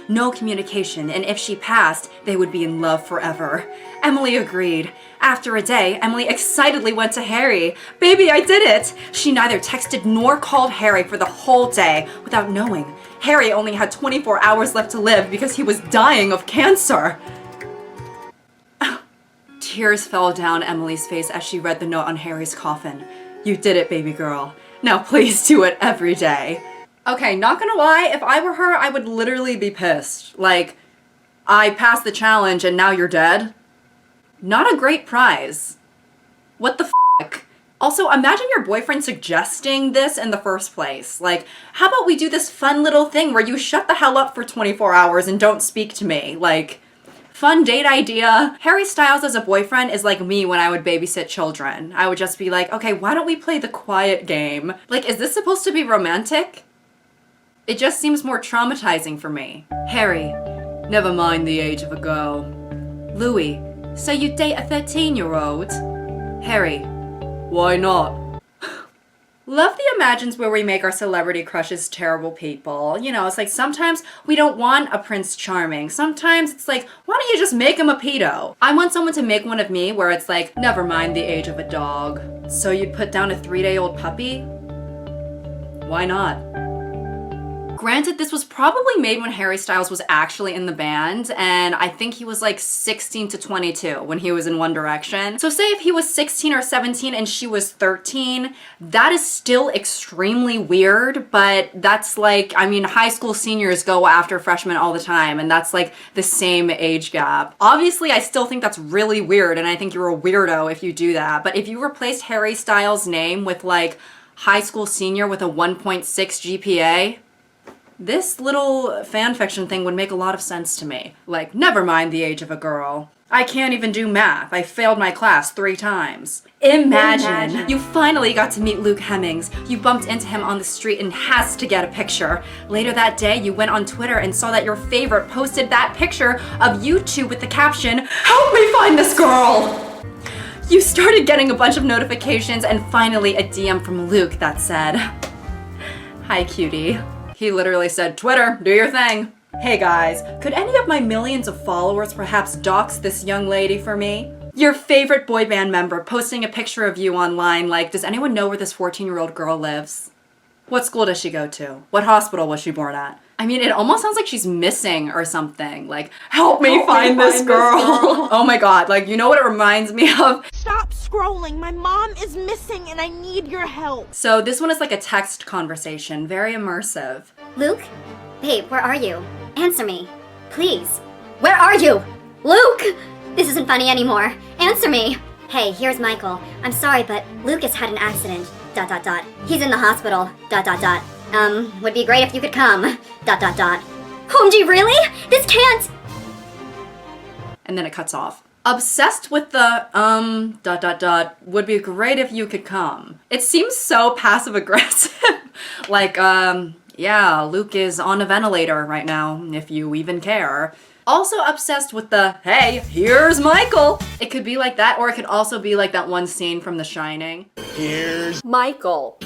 no communication, and if she passed, they would be in love forever. Emily agreed. After a day, Emily excitedly went to Harry. Baby, I did it! She neither texted nor called Harry for the whole day without knowing. Harry only had 24 hours left to live because he was dying of cancer. Tears fell down Emily's face as she read the note on Harry's coffin. You did it, baby girl. Now please do it every day. Okay, not gonna lie, if I were her, I would literally be pissed. Like, I passed the challenge and now you're dead? Not a great prize. What the f***? Also, imagine your boyfriend suggesting this in the first place. Like, how about we do this fun little thing where you shut the hell up for 24 hours and don't speak to me? Like, fun date idea. Harry Styles as a boyfriend is like me when I would babysit children. I would just be like, okay, why don't we play the quiet game? Like, is this supposed to be romantic? It just seems more traumatizing for me. Harry, never mind the age of a girl. Louis, so you date a 13-year-old? Harry, why not? Love the imagines where we make our celebrity crushes terrible people. You know, it's like sometimes we don't want a Prince Charming. Sometimes it's like, why don't you just make him a pedo? I want someone to make one of me where it's like, never mind the age of a dog. So you'd put down a 3-day-old puppy? Why not? Granted, this was probably made when Harry Styles was actually in the band, and I think he was like 16 to 22 when he was in One Direction. So say if he was 16 or 17 and she was 13, that is still extremely weird, but that's like, I mean, high school seniors go after freshmen all the time, and that's like the same age gap. Obviously, I still think that's really weird, and I think you're a weirdo if you do that, but if you replaced Harry Styles' name with like high school senior with a 1.6 GPA, this little fanfiction thing would make a lot of sense to me. Like, never mind the age of a girl. I can't even do math. I failed my class 3 times. Imagine you finally got to meet Luke Hemmings. You bumped into him on the street and has to get a picture. Later that day, you went on Twitter and saw that your favorite posted that picture of you two with the caption, "Help me find this girl!" You started getting a bunch of notifications and finally a DM from Luke that said, "Hi, cutie." He literally said, Twitter, do your thing. Hey guys, could any of my millions of followers perhaps dox this young lady for me? Your favorite boy band member posting a picture of you online like, does anyone know where this 14-year-old girl lives? What school does she go to? What hospital was she born at? I mean, it almost sounds like she's missing or something. Like, help me find this girl. Oh my god, like, you know what it reminds me of? Stop scrolling, my mom is missing and I need your help. So this one is like a text conversation, very immersive. Luke? Babe, where are you? Answer me. Please. Where are you? Luke! This isn't funny anymore. Answer me. Hey, here's Michael. I'm sorry, but Lucas had an accident. ... He's in the hospital. ... Would be great if you could come. ... OMG, really? This can't... And then it cuts off. Obsessed with the, ... would be great if you could come. It seems so passive-aggressive. Like, yeah, Luke is on a ventilator right now, if you even care. Also obsessed with the, hey, here's Michael. It could be like that, or it could also be like that one scene from The Shining. Here's Michael.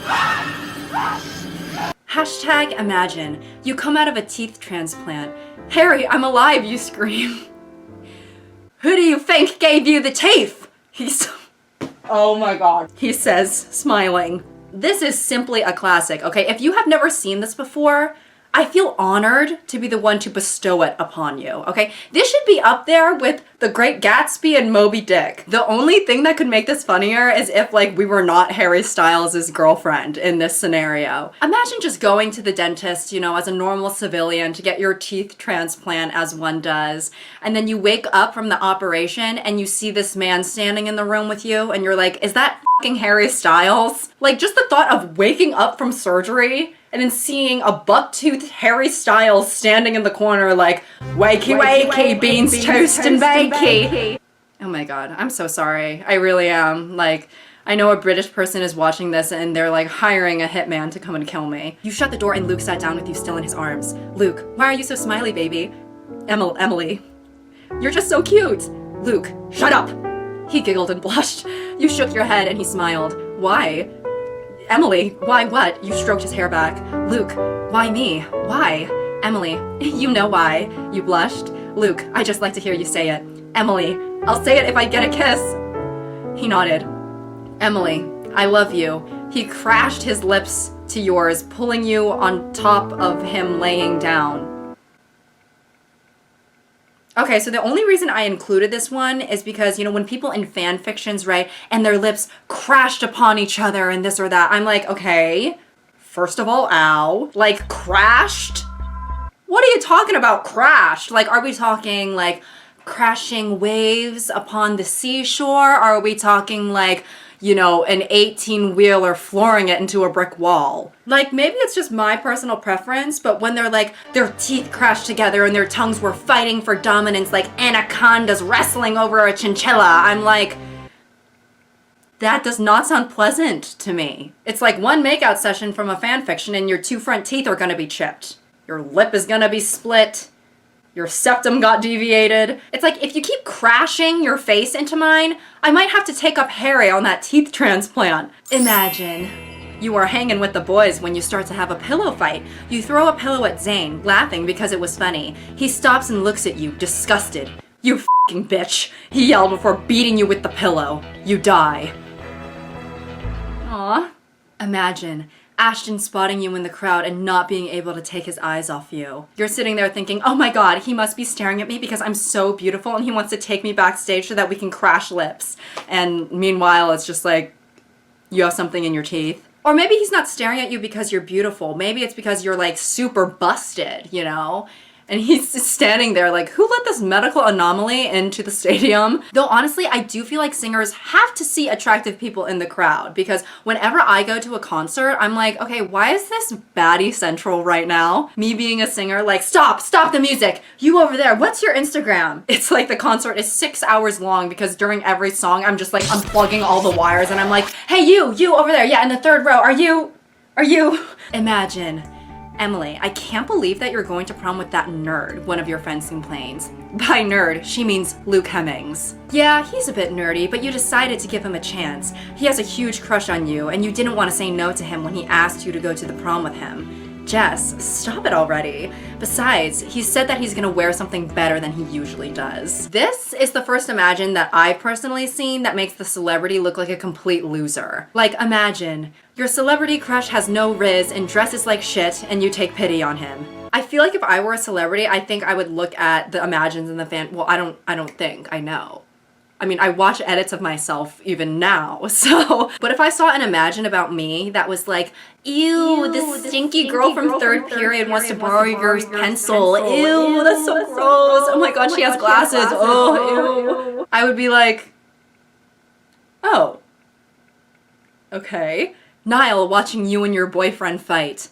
Hashtag imagine. You come out of a teeth transplant. Harry, I'm alive, you scream. Who do you think gave you the teeth? Oh my god. He says, smiling. This is simply a classic, okay? If you have never seen this before, I feel honored to be the one to bestow it upon you, okay? This should be up there with The Great Gatsby and Moby Dick. The only thing that could make this funnier is if, like, we were not Harry Styles' girlfriend in this scenario. Imagine just going to the dentist, you know, as a normal civilian to get your teeth transplant as one does, and then you wake up from the operation and you see this man standing in the room with you and you're like, is that fucking Harry Styles? Like, just the thought of waking up from surgery and then seeing a buck-toothed Harry Styles standing in the corner like, wakey wakey, beans, toast and bakey. Oh my god, I'm so sorry. I really am. Like, I know a British person is watching this and they're like hiring a hitman to come and kill me. You shut the door and Luke sat down with you still in his arms. Luke, why are you so smiley, baby? Emily, you're just so cute. Luke, shut up. He giggled and blushed. You shook your head and he smiled. Why? Emily, why what? You stroked his hair back. Luke, why me? Why? Emily, you know why you blushed. Luke, I just like to hear you say it. Emily, I'll say it if I get a kiss. He nodded. Emily, I love you. He crashed his lips to yours, pulling you on top of him laying down. Okay, so the only reason I included this one is because, you know, when people in fan fictions, right, and their lips crashed upon each other and this or that, I'm like, okay, first of all, ow. Like, crashed? What are you talking about, crashed? Like, are we talking, like, crashing waves upon the seashore? Are we talking, like, you know, an 18-wheeler flooring it into a brick wall? Like, maybe it's just my personal preference, but when they're like, their teeth crashed together and their tongues were fighting for dominance like anacondas wrestling over a chinchilla, I'm like, that does not sound pleasant to me. It's like one makeout session from a fanfiction and your two front teeth are gonna be chipped. Your lip is gonna be split. Your septum got deviated. It's like, if you keep crashing your face into mine, I might have to take up Harry on that teeth transplant. Imagine you are hanging with the boys when you start to have a pillow fight. You throw a pillow at Zane, laughing because it was funny. He stops and looks at you, disgusted. You f***ing bitch, he yelled before beating you with the pillow. You die. Aw. Imagine Ashton spotting you in the crowd and not being able to take his eyes off you. You're sitting there thinking, oh my god, he must be staring at me because I'm so beautiful and he wants to take me backstage so that we can crash lips. And meanwhile, it's just like, you have something in your teeth. Or maybe he's not staring at you because you're beautiful. Maybe it's because you're like super busted, you know? And he's just standing there like, who let this medical anomaly into the stadium? Though honestly, I do feel like singers have to see attractive people in the crowd because whenever I go to a concert, I'm like, okay, why is this baddie central right now? Me being a singer, like, stop the music. You over there, what's your Instagram? It's like the concert is 6 hours long because during every song, I'm just like unplugging all the wires and I'm like, hey, you over there. Yeah, in the third row. Are you? Imagine. Emily, I can't believe that you're going to prom with that nerd, one of your friends complains. By nerd, she means Luke Hemmings. Yeah, he's a bit nerdy, but you decided to give him a chance. He has a huge crush on you, and you didn't want to say no to him when he asked you to go to the prom with him. Jess, stop it already. Besides, he said that he's gonna wear something better than he usually does. This is the first Imagine that I've personally seen that makes the celebrity look like a complete loser. Like, imagine, your celebrity crush has no riz and dresses like shit and you take pity on him. I feel like if I were a celebrity, I think I would look at the Imagines in the fan, well, I don't think, I know. I mean, I watch edits of myself even now, so. But if I saw an Imagine about me that was like, ew, this stinky girl from third period wants to borrow your pencil. Ew, that's so gross. Oh my god, she has glasses. Oh, ew. I would be like, oh, okay. Niall watching you and your boyfriend fight.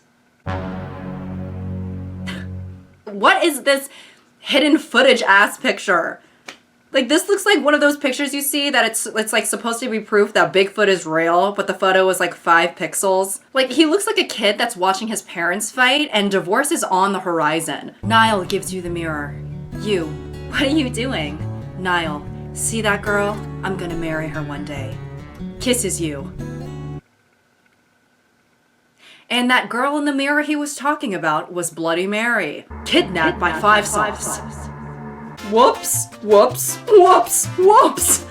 What is this hidden footage ass picture? Like, this looks like one of those pictures you see that it's like supposed to be proof that Bigfoot is real, but the photo is like 5 pixels. Like, he looks like a kid that's watching his parents fight and divorce is on the horizon. Niall gives you the mirror. You, what are you doing? Niall, see that girl? I'm gonna marry her one day. Kisses you. And that girl in the mirror he was talking about was Bloody Mary, kidnapped by Five Sauce. Whoops, whoops, whoops, whoops.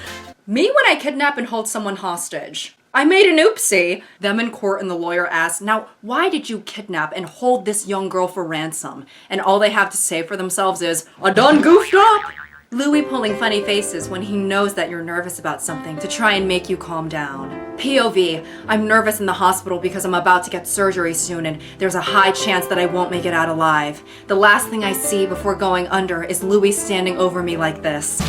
Me when I kidnap and hold someone hostage. I made an oopsie. Them in court and the lawyer asks, now why did you kidnap and hold this young girl for ransom? And all they have to say for themselves is, I done goofed up. Louis pulling funny faces when he knows that you're nervous about something to try and make you calm down. POV, I'm nervous in the hospital because I'm about to get surgery soon and there's a high chance that I won't make it out alive. The last thing I see before going under is Louis standing over me like this.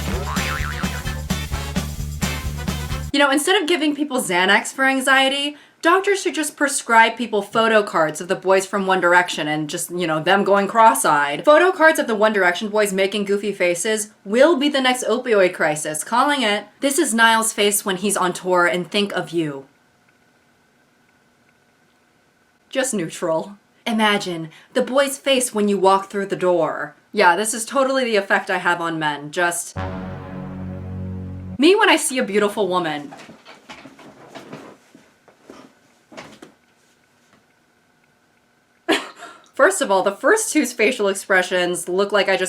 You know, instead of giving people Xanax for anxiety, doctors should just prescribe people photo cards of the boys from One Direction and just, you know, them going cross-eyed. Photo cards of the One Direction boys making goofy faces will be the next opioid crisis. Calling it. This is Niall's face when he's on tour and think of you. Just neutral. Imagine the boy's face when you walk through the door. Yeah, this is totally the effect I have on men. Just me when I see a beautiful woman. First of all, the first two's facial expressions look like I just